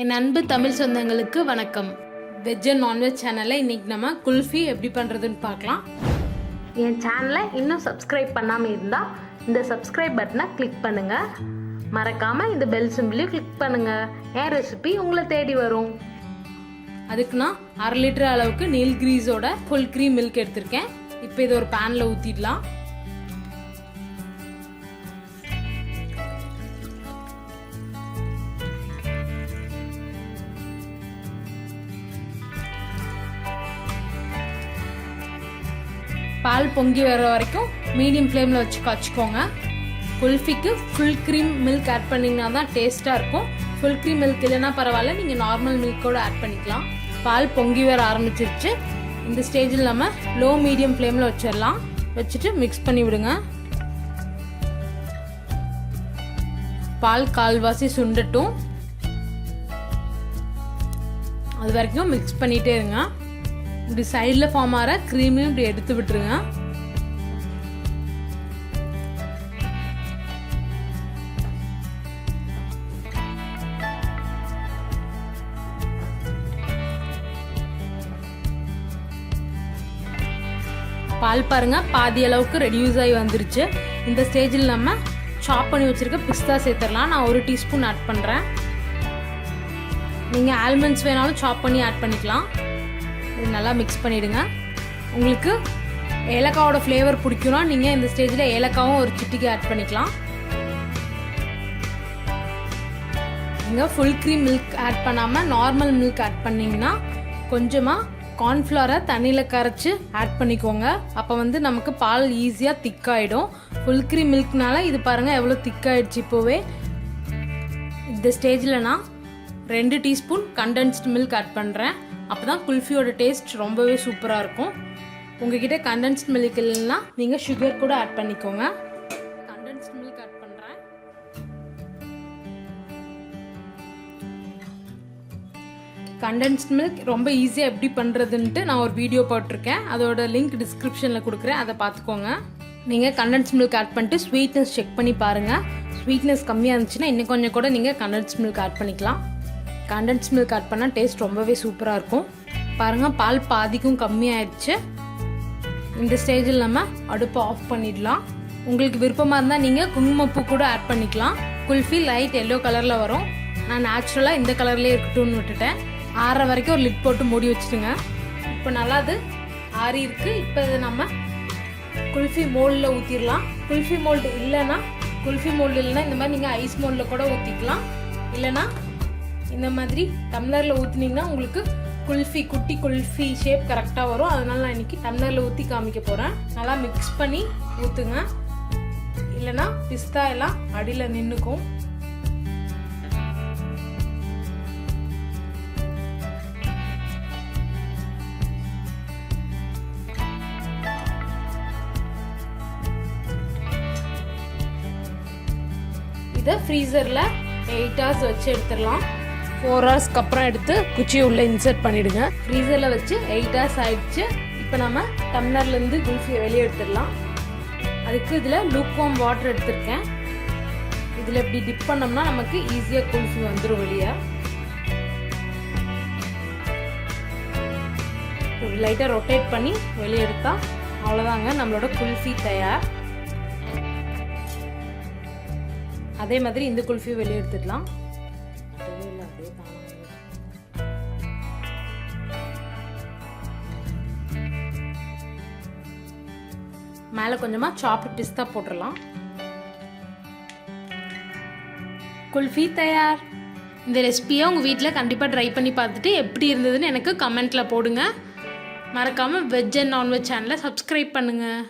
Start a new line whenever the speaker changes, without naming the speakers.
என் அன்பு தமிழ் சொந்தங்களுக்கு வணக்கம். வெஜ் அண்ட் நான்வெஜ் சேனலில் இன்றைக்கி நம்ம குல்ஃபி எப்படி பண்ணுறதுன்னு பார்க்கலாம்.
என் சேனலை இன்னும் சப்ஸ்கிரைப் பண்ணாமல் இருந்தால் இந்த சப்ஸ்கிரைப் பட்டனை கிளிக் பண்ணுங்கள். மறக்காமல் இந்த பெல் சிம்பிளையும் கிளிக் பண்ணுங்கள். என் ரெசிபி உங்களை தேடி வரும்.
அதுக்கு நான் 1/2 லிட்டர் அளவுக்கு நீல்கிரீஸோட ஃபுல் க்ரீம் மில்க் எடுத்திருக்கேன். இப்போ இதை ஒரு பேனில் ஊற்றிடலாம். பால் பொங்கி வர வரைக்கும் மீடியம் ஃப்ளேமில் வச்சு காய்ச்சிக்கோங்க. குல்ஃபிக்கு ஃபுல் க்ரீம் மில்க் ஆட் பண்ணிங்கன்னா தான் டேஸ்ட்டாக இருக்கும். ஃபுல் க்ரீம் மில்க் இல்லைன்னா பரவாயில்ல, நீங்கள் நார்மல் மில்க்கோடு ஆட் பண்ணிக்கலாம். பால் பொங்கி வர ஆரம்பிச்சிருச்சு. இந்த ஸ்டேஜில் நம்ம லோ மீடியம் ஃப்ளேமில் வச்சிடலாம். வச்சுட்டு மிக்ஸ் பண்ணி விடுங்க. பால் கால்வாசி சுண்டட்டும். அது வரைக்கும் மிக்ஸ் பண்ணிகிட்டே இருங்க. இப்படி சைடில் ஃபார்ம் ஆகிற க்ரீமையும் இப்படி எடுத்து விட்டுருங்க. பால் பாருங்க பாதி அளவுக்கு ரெடியூஸ் ஆகி வந்துருச்சு. இந்த ஸ்டேஜில் நம்ம சாப் பண்ணி வச்சிருக்க பிஸ்தா சேர்த்துடலாம். நான் 1 டீஸ்பூன் ஆட் பண்ணுறேன். நீங்கள் ஆல்மண்ட்ஸ் வேணாலும் சாப் பண்ணி ஆட் பண்ணிக்கலாம். இது நல்லா மிக்ஸ் பண்ணிவிடுங்க. உங்களுக்கு ஏலக்காவோட ஃப்ளேவர் பிடிக்கும்னா நீங்கள் இந்த ஸ்டேஜில் ஏலக்காவும் ஒரு சிட்டிக்கு ஆட் பண்ணிக்கலாம். நீங்கள் ஃபுல் க்ரீம் மில்க் ஆட் பண்ணாமல் நார்மல் மில்க் ஆட் பண்ணிங்கன்னா கொஞ்சமாக கார்ன்ஃப்ளவரை தண்ணியில் கரைச்சி ஆட் பண்ணிக்கோங்க. அப்போ நமக்கு பால் ஈஸியாக திக்காயிடும். ஃபுல் க்ரீம் மில்க்னால இது பாருங்கள் எவ்வளோ திக்காயிடுச்சு. இப்போவே இந்த ஸ்டேஜில் நான் 2 டீஸ்பூன் கண்டென்ஸ்ட் மில்க் ஆட் பண்ணுறேன். அப்போ தான் குல்ஃபியோட டேஸ்ட் ரொம்பவே சூப்பராக இருக்கும். உங்ககிட்ட கண்டென்ஸ்ட் மில்க் இல்லைன்னா நீங்கள் சுகர் கூட ஆட் பண்ணிக்கோங்க. கண்டென்ஸ்ட் மில்க் ஆட் பண்ணுறேன். கண்டென்ஸ்ட் மில்க் ரொம்ப ஈஸியாக எப்படி பண்ணுறதுன்ட்டு நான் ஒரு வீடியோ போட்டிருக்கேன். அதோட லிங்க் டிஸ்கிரிப்ஷனில் கொடுக்குறேன், அதை பார்த்துக்கோங்க. நீங்கள் கண்டென்ஸ்ட் மில்க் ஆட் பண்ணிட்டு ஸ்வீட்னஸ் செக் பண்ணி பாருங்கள். ஸ்வீட்னஸ் கம்மியாக இருந்துச்சுன்னா இன்னும் கொஞ்சம் கூட நீங்கள் கண்டென்ஸ்ட் மில்க் ஆட் பண்ணிக்கலாம். கண்டென்ஸ்ட் மில்க் ஆட் பண்ணால் டேஸ்ட் ரொம்பவே சூப்பராக இருக்கும். பாருங்கள் பால் பாதிக்கும் கம்மியாயிடுச்சு. இந்த ஸ்டேஜில் நம்ம அடுப்பை ஆஃப் பண்ணிடலாம். உங்களுக்கு விருப்பமாக இருந்தால் நீங்கள் குங்குமப்பூ கூட ஆட் பண்ணிக்கலாம். குல்ஃபி லைட் எல்லோ கலரில் வரும். நான் நேச்சுரலாக இந்த கலர்லேயே இருக்கட்டும்னு விட்டுட்டேன். ஆறுற வரைக்கும் ஒரு லிட் போட்டு மூடி வச்சுடுங்க. இப்போ நல்லா அது ஆறி இருக்குது. இப்போ இதை நம்ம குல்ஃபி மோல்டில் ஊற்றிடலாம். குல்ஃபி மோல்டு இல்லைன்னா இந்த மாதிரி நீங்கள் ஐஸ் மோல்டில் கூட ஊற்றிக்கலாம். இல்லைனா இந்த மாதிரி டம்ளரில் ஊற்றினீங்கன்னா உங்களுக்கு குல்ஃபி குட்டி குல்ஃபி ஷேப் கரெக்டாக வரும். அதனால நான் இன்றைக்கி டம்ளரில் ஊற்றி காமிக்க போகிறேன். நல்லா மிக்ஸ் பண்ணி ஊற்றுங்க. இல்லைனா பிஸ்தா எல்லாம் அடியில் நின்றுக்கும். இதை ஃப்ரீசரில் 8 hours வச்சு எடுத்துடலாம். 4 hours அப்புறம் எடுத்து குச்சியை உள்ளே இன்சர்ட் பண்ணிவிடுங்க. ஃப்ரீசரில் வச்சு 8 hours ஆகிடுச்சு. இப்போ நம்ம டம்ளர்லேருந்து குல்ஃபியை வெளியே எடுத்துடலாம். அதுக்கு இதில் லூக்வார்ம் வாட்டர் எடுத்திருக்கேன். இதில் இப்படி டிப் பண்ணோம்னா நமக்கு ஈஸியாக குல்ஃபி வந்துடும் வெளியே. ஒரு லைட்டாக ரொட்டேட் பண்ணி வெளியே எடுத்தால் அவ்வளோதாங்க, நம்மளோட குல்ஃபி தயார். அதே மாதிரி இந்த குல்ஃபியை வெளியே எடுத்துடலாம். மேலே கொஞ்சமாக சாப்டு பிஸ்தா போட்டுடலாம். குல்ஃபி தயார். இந்த ரெசிபியை உங்கள் வீட்டில் கண்டிப்பாக ட்ரை பண்ணி பார்த்துட்டு எப்படி இருந்ததுன்னு எனக்கு கமெண்ட்டில் போடுங்க. மறக்காமல் வெஜ் அண்ட் நான்வெஜ் சேனலை சப்ஸ்கிரைப் பண்ணுங்கள்.